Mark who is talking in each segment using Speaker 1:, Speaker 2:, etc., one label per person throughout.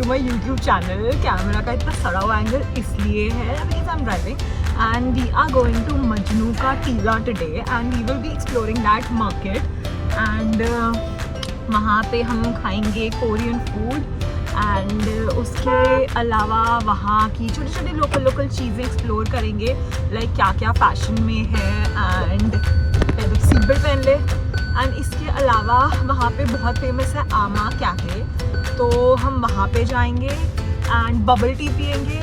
Speaker 1: My YouTube channel. Camera का इतना सड़ा हुआ एंगल इसलिए है because I am driving and we are going to Majnu ka Tila today and we will be exploring that market and वहाँ पे हम खाएंगे कोरियन फूड एंड उसके अलावा वहाँ की छोटी छोटी लोकल चीज़ें एक्सप्लोर करेंगे, लाइक क्या क्या फैशन में है एंड सीट बेल्ट पहन ले। एंड इसके अलावा वहाँ पे बहुत फेमस है आमा कैफे, तो हम वहाँ पे जाएंगे एंड बबल टी पियेंगे,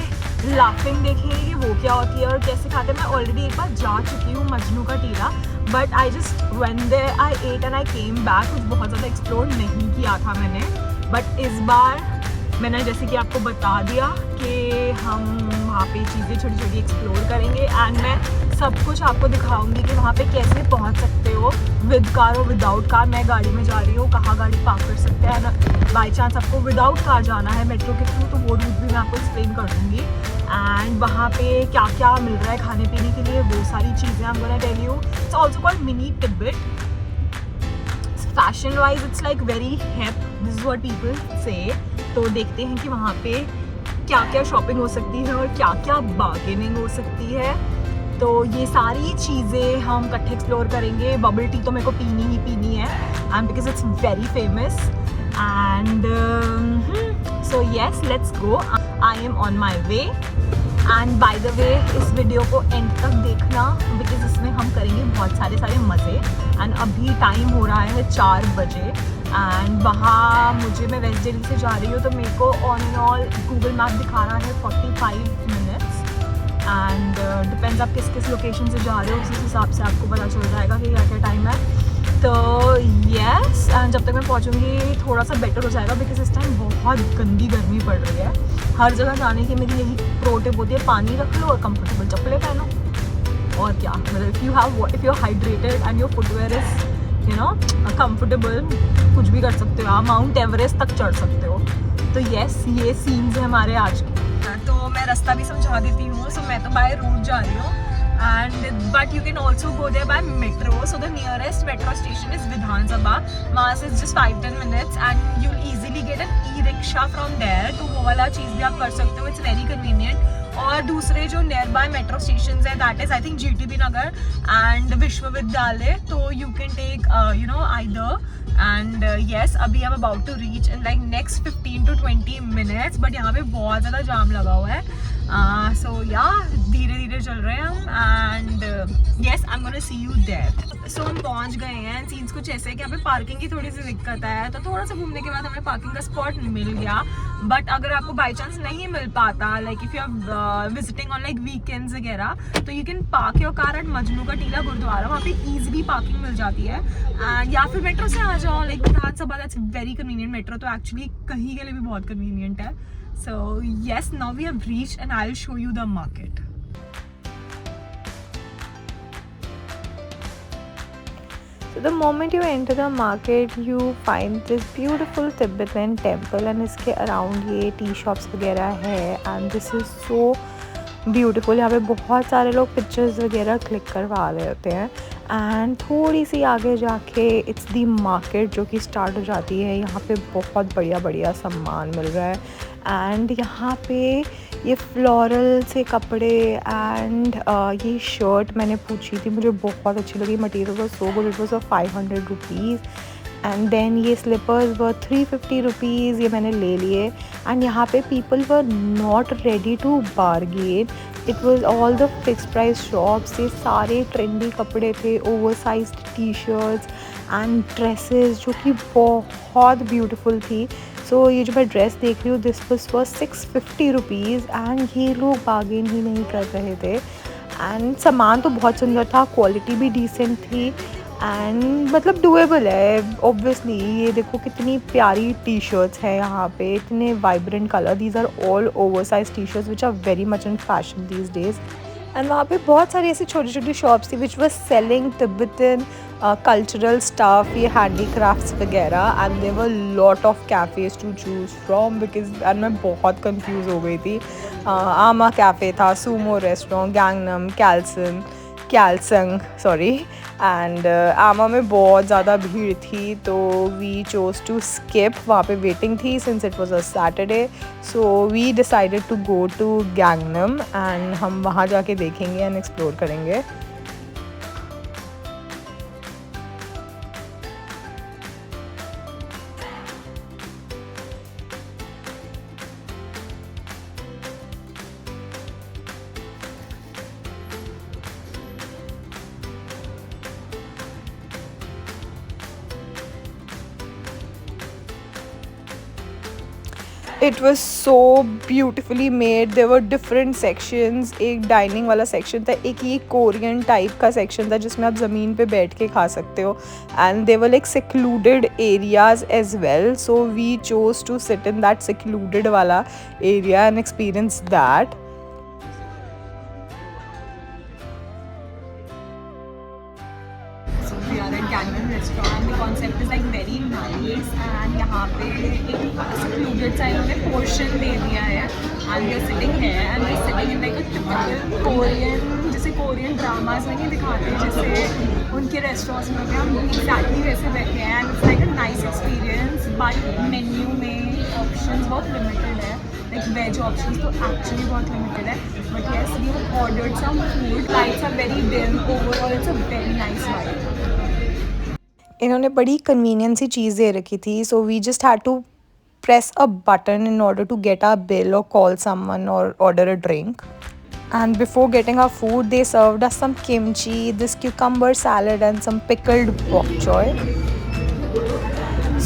Speaker 1: लाफिंग देखेंगे कि वो क्या होती है और कैसे खाते हैं। मैं ऑलरेडी एक बार जा चुकी हूँ Majnu ka Tila, but I just went there I ate and I came back. कुछ बहुत ज़्यादा एक्सप्लोर नहीं किया था मैंने, बट इस बार मैंने जैसे कि आपको बता दिया कि हम वहाँ पे चीज़ें छोटी छोटी एक्सप्लोर करेंगे एंड मैं सब कुछ आपको दिखाऊंगी कि वहाँ पे कैसे पहुँच सकते हो, विद कार और विदाउट कार। मैं गाड़ी में जा रही हूँ, कहाँ गाड़ी पार्क कर सकते हैं ना, बाई चांस आपको विदाउट कार जाना है मेट्रो के थ्रू तो वो रूट भी मैं आपको एक्सप्लेन कर दूँगी एंड वहाँ पे क्या क्या मिल रहा है खाने पीने के लिए, वो सारी चीज़ें I'm gonna tell you. It's also called mini Tibet. Fashion wise it's like very hip, this is what people say. तो देखते हैं कि वहाँ पे क्या क्या शॉपिंग हो सकती है और क्या क्या बार्गेनिंग हो सकती है। तो ये सारी चीज़ें हम इकट्ठे एक्सप्लोर करेंगे। बबल टी तो मेरे को पीनी ही पीनी है and because it's very famous and so yes let's go. I am on my way and by the way इस वीडियो को एंड तक देखना बिकॉज इसमें हम करेंगे बहुत सारे मज़े। एंड अभी टाइम हो रहा है 4 बजे एंड वहाँ मैं वेस्ट दिल्ली से जा रही हूँ तो मेरे को on and all Google map दिखा रहा है 45 मिनट्स एंड डिपेंड्स आप किस लोकेशन से जा रहे हो, उस हिसाब से आपको पता चल जाएगा कि क्या क्या टाइम है। तो येस एंड जब तक मैं पहुँचूँगी थोड़ा सा बेटर हो जाएगा बिकॉज इस टाइम बहुत गंदी गर्मी पड़ रही है। हर जगह जाने की मेरी यही प्रो टिप होती है, पानी रख लो और कंफर्टेबल चप्पलें पहनो और क्या, मतलब if you are hydrated and your footwear is you know comfortable, कुछ भी कर सकते हो आप, माउंट एवरेस्ट तक चढ़ सकते हो। तो येस ये सीन्स है हमारे आज के। तो मैं रास्ता भी समझा देती हूँ। सो मैं तो बाय रोड जा रही हूँ and but you can also go there by metro. So the nearest metro station is Vidhan Sabha, वहाँ से just 5-10 minutes and you easily get an e rickshaw from there. तो वो वाला चीज़ भी आप कर सकते हो, इट्स वेरी कन्वीनियंट। और दूसरे जो नियर बाय मेट्रो स्टेशन है that is I think GTB Nagar and Vishwavidyalaya, तो you can take you know either and yes अभी I am about to reach in like next 15 to 20 minutes, but यहाँ पे बहुत ज़्यादा जाम लगा हुआ है। सो या धीरे धीरे चल रहे हैं हम and yes I am gonna see you there. So हम पहुँच गए हैं। सीन्स कुछ ऐसे है कि यहाँ पे पार्किंग की थोड़ी सी दिक्कत है, तो थोड़ा सा घूमने के बाद हमें पार्किंग का स्पॉट मिल गया। बट अगर आपको बाई चांस नहीं मिल पाता, like if you are visiting on like weekends वगैरह, तो you can park your car at Majnu ka Tila gurdwara, वहाँ पे ईजिली पार्किंग मिल जाती है एंड या फिर मेट्रो से आ जाओ like Vidhansabha, that's very convenient. Metro तो एक्चुअली कहीं के लिए भी बहुत कन्वीनियंट है। So yes now we have reached and I will show you the market.
Speaker 2: So the moment you enter the market, you find this beautiful Tibetan temple and इसके around ये T shops वगैरह है and this is so beautiful। यहाँ पे बहुत सारे लोग pictures वगैरह क्लिक करवा रहे होते हैं एंड थोड़ी सी आगे जाके इट्स दी मार्केट जो कि स्टार्ट हो जाती है। यहाँ पे बहुत बढ़िया सामान मिल रहा है एंड यहाँ पे ये फ्लोरल से कपड़े एंड ये शर्ट मैंने पूछी थी, मुझे बहुत अच्छी लगी। Material was so good, it was 500 rupees and then ये स्लीपर्स वर 350 रुपीज़, ये मैंने ले लिए एंड यहाँ पे people were not ready to bargain, it was all the fix price shops. ये सारे ट्रेंडी कपड़े थे, oversize T shirts and dresses जो कि बहुत ब्यूटीफुल थी। सो ये जो मैं ड्रेस देख रही हूँ this was for 650 rupees and ये लोग बार्गेन ही नहीं कर रहे थे एंड सामान तो बहुत सुंदर था, क्वालिटी भी डिसेंट थी एंड मतलब डुएबल है ऑब्वियसली। ये देखो कितनी प्यारी टी शर्ट्स हैं यहाँ पे, इतने vibrant colour, these are all oversize T shirts which are very much in fashion these days. And वहाँ पे बहुत सारी ऐसी छोटी छोटी शॉप्स थी which were selling Tibetan cultural stuff, ये हैंडीक्राफ्ट्स वगैरह and there were lot of cafes to choose from because and मैं बहुत कंफ्यूज हो गई थी। आमा कैफ़े था, सूमो रेस्टोरेंट, गैंगनम, कैल्सन, कैलसंग सॉरी एंड आमा में बहुत ज़्यादा भीड़ थी तो वी चोज़ टू स्किप, वहाँ पे वेटिंग थी since it was a Saturday, so we decided to go to Gangnam and हम वहाँ जाके देखेंगे एंड एक्सप्लोर करेंगे. It was so beautifully made. There were different sections. एक डाइनिंग वाला सेक्शन था, एक ये कोरियन टाइप का सेक्शन था जिसमें आप ज़मीन पे बैठ के खा सकते हो, and they were like secluded areas as well. So we chose to sit in that secluded वाला area and experience that.
Speaker 1: So we are at Gangnam restaurant. The concept is like very nice and यहाँ पे एक secluded सा इन्होंने portion दे दिया है and we are sitting here and we are sitting in like a typical Korean, जैसे Korean dramas में नहीं दिखाते जैसे उनके restaurants में भी हम exactly वैसे बैठे हैं and it's like a nice experience. But menu में options बहुत limited है, like veg options तो actually बहुत limited है. But yes, we have ordered some food. Lights are very dim. Overall, it's a very nice vibe.
Speaker 2: इन्होंने बड़ी convenience सी चीज़ दे रखी थी, so we just had to press a button in order to get our bill or call someone or order a drink. And before getting our food, they served us some kimchi, this cucumber salad and some pickled bok choy.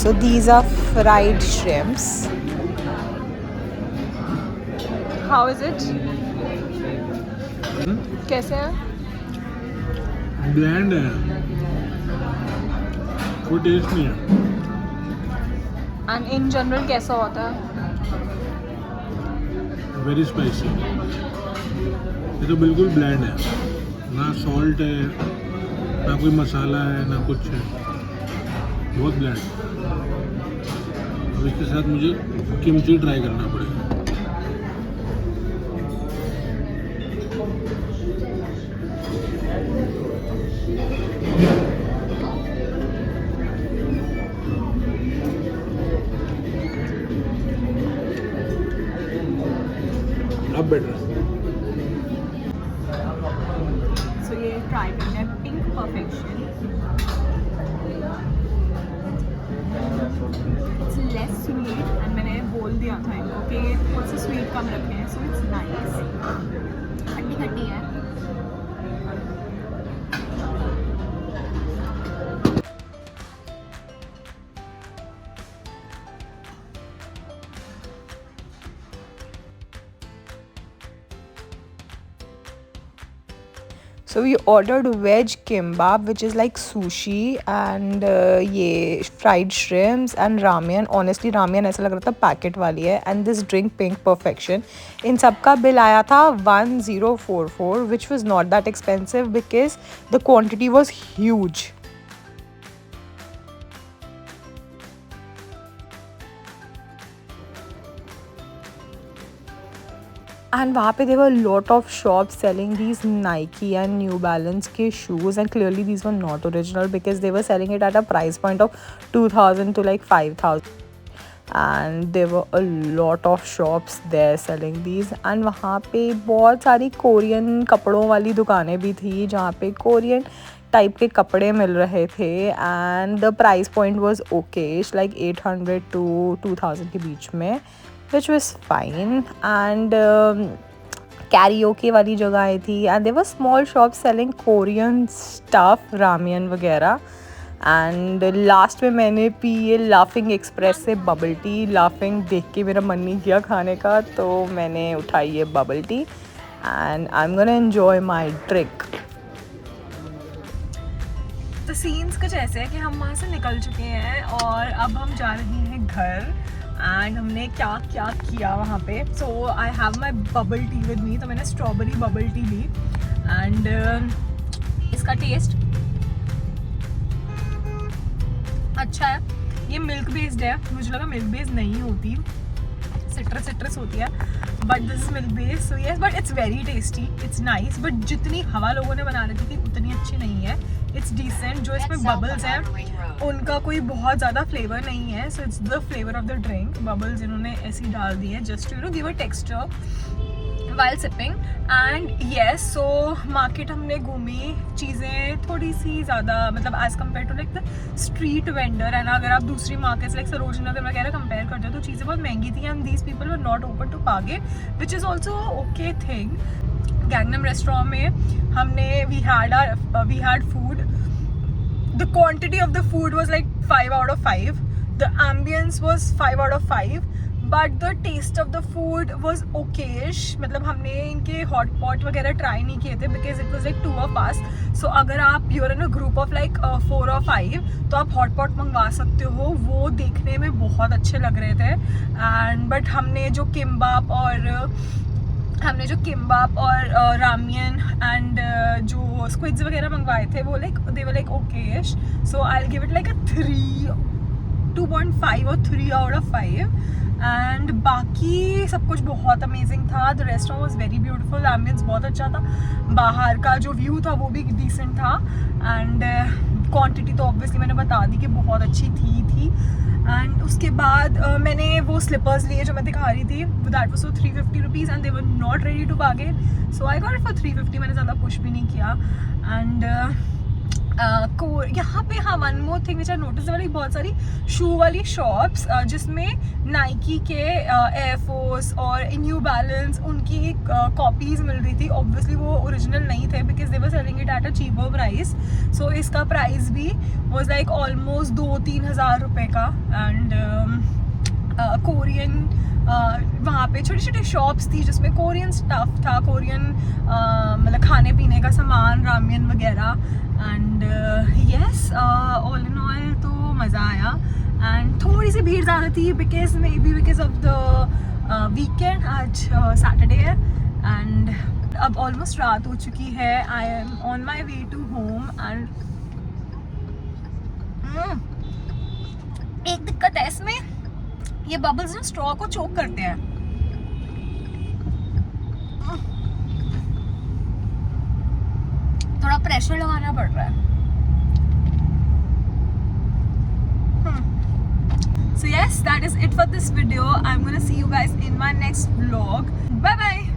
Speaker 2: So these are fried shrimps.
Speaker 1: How is it? कैसे है?
Speaker 3: Bland है, कोई test नहीं है.
Speaker 1: And in general कैसा होता है?
Speaker 3: Very spicy. ये तो बिल्कुल ब्लैंड है, ना सॉल्ट है, ना कोई मसाला है, ना कुछ है, बहुत ब्लैंड. अब इसके साथ मुझे किमची ट्राई करना पड़ेगा. अब बेटर.
Speaker 1: So ये ट्राई करना है pink perfection. It's less sweet and मैंने बोल दिया था इनको कि थोड़ा सा स्वीट कम रखते हैं, so it's nice. खट्टी खट्टी है.
Speaker 2: So we ordered veg kimbap, which is like sushi, and ये fried shrimps and ramen. Honestly, ramen ऐसा लग रहा था पैकेट वाली है. And this drink pink perfection. इन सब का बिल आया था 1044, which was not that expensive because the quantity was huge. And वहाँ पे there were a lot of shops selling these Nike and New Balance के shoes, and clearly these were not original because they were selling it at a price point of 2000 to like 5000. And there were a lot of shops there selling these. And वहाँ पे बहुत सारी Korean कपड़ों वाली दुकानें भी थी जहाँ पे कोरियन टाइप के कपड़े मिल रहे थे, and the price point was Okesh, like 800 to 2000 के बीच में, which was fine. And karaoke वाली जगह थी, and there were small shops selling Korean stuff, ramen वगैरह. एंड लास्ट में मैंने पी ये लाफिंग एक्सप्रेस से बबल टी. लाफिंग देख के मेरा मन नहीं किया खाने का, तो मैंने उठाई ये bubble tea and I am gonna enjoy my drink.
Speaker 1: तो सीन्स कुछ ऐसे है कि हम वहाँ से निकल चुके हैं और अब हम जा रहे हैं घर. एंड हमने क्या क्या किया वहाँ पे. So I have my bubble tea with me. तो मैंने स्ट्रॉबेरी बबल टी ली एंड इसका टेस्ट अच्छा है. ये मिल्क बेस्ड है, मुझे लगा मिल्क बेस्ड नहीं होती. सिट्रस होती है, but this is milk based, so yes, but it's very tasty, it's nice, but जितनी हवा लोगों ने बना रखी थी उतनी अच्छी नहीं है. It's decent. जो इसमें बबल्स हैं उनका कोई बहुत ज़्यादा फ्लेवर नहीं है, so it's the flavour of the drink. Bubbles इन्होंने ऐसे ही डाल दी है just to give a texture while sipping. And yes, so market हमने घूमी, चीज़ें थोड़ी सी ज़्यादा मतलब as compare to like the street vendor है ना, अगर आप दूसरी मार्केट्स लाइक सरोजनी नगर वगैरह कंपेयर करते हो तो चीज़ें बहुत महंगी थी. And these people were not open to bargain, which is also okay thing. Gangnam restaurant में हमने we had food. The quantity of the food was like 5 out of 5. The ambience was 5 out of 5. But the taste of the food was okayish. मतलब हमने इनके hot pot वगैरह try नहीं किए थे because it was like 2 of us. So अगर आप you're in a group of like 4 or 5 तो आप hot pot मंगवा सकते हो. वो देखने में बहुत अच्छे लग रहे थे. And but हमने जो किम्बाप और रामियन एंड जो स्क्विड्स वगैरह मंगवाए थे वो like they were like Okesh. So I will give it like अ 2.5 और 3 आउट ऑफ 5. एंड बाकी सब कुछ बहुत अमेजिंग था. The restaurant was very beautiful. Ambience बहुत अच्छा था. बाहर का जो व्यू था वो भी डिसेंट था. एंड क्वांटिटी तो ऑब्वियसली मैंने बता दी कि बहुत अच्छी थी. एंड उसके बाद मैंने वो स्लीपर्स लिए जो मैं दिखा रही थी. That was for 350 rupees and they were not ready to bargain, so I got it for 350. मैंने ज़्यादा पुश भी नहीं किया. एंड यहाँ पे हाँ one more thing which I notice, वाली बहुत सारी शू वाली शॉप्स जिसमें नाइकी के एयरफोर्स और न्यू बैलेंस उनकी कॉपीज़ मिल रही थी. ऑब्वियसली वो ओरिजिनल नहीं थे because they were selling it at a cheaper price. So इसका प्राइस भी वॉज लाइक ऑलमोस्ट 2-3 हज़ार रुपये का. एंड कोरियन वहाँ पे छोटी छोटी शॉप्स थी जिसमें कोरियन स्टफ था, कोरियन मतलब खाने पीने का सामान, रामियन वगैरह. And yes, all in all तो मज़ा आया. एंड थोड़ी सी भीड़ ज़्यादा थी बिकॉज ऑफ द वीकेंड. आज सैटरडे है एंड अब ऑलमोस्ट रात हो चुकी है. I am on my way to home. And एक दिक्कत है इसमें, ये बबल्स ना स्ट्रॉ को चोक करते हैं. थोड़ा प्रेशर लगाना पड़ रहा है. So yes, that is it for this video. I'm gonna see you guys in my next vlog. Bye bye.